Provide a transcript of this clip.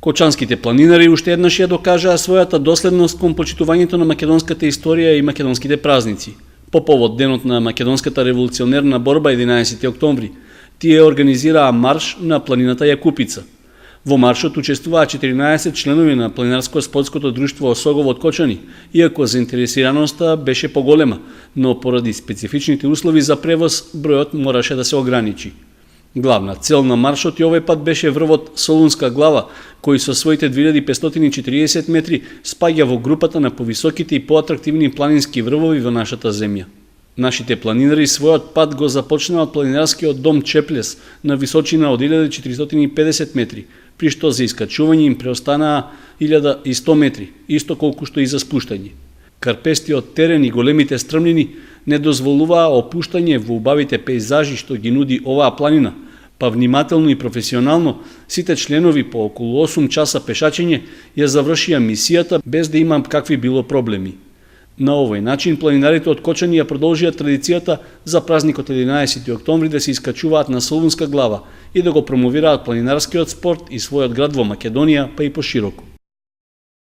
Кочанските планинари уште еднаш ја докажаа својата доследност кон почитувањето на македонската историја и македонските празници. По повод денот на македонската револуционерна борба 11 октомври, тие организираа марш на планината Јакупица. Во маршот учествуваа 14 членови на планинарско-спортското друштво Осогово од Кочани, иако заинтересираноста беше поголема, но поради специфичните услови за превоз бројот мораше да се ограничи. Главна цел на маршот и овој пат беше врвот Солунска глава, кој со своите 2540 метри спаѓа во групата на повисоките и поатрактивни планински врвови во нашата земја. Нашите планинари својот пат го започнаа од планинарскиот дом Чеплес на височина од 1450 метри, при што за искачување им преостанаа 1100 метри, исто колку што и за спуштање. Карпестиот терен и големите стрмнини не дозволуваа опуштање во убавите пейзажи што ги нуди оваа планина, па внимателно и професионално сите членови по околу 8 часа пешачење ја завршија мисијата без да има какви било проблеми. На овој начин планинарите од Кочани ја продолжија традицијата за празникот 11 октомври да се искачуваат на Солунска глава и да го промовираат планинарскиот спорт и својот град во Македонија, па и пошироко.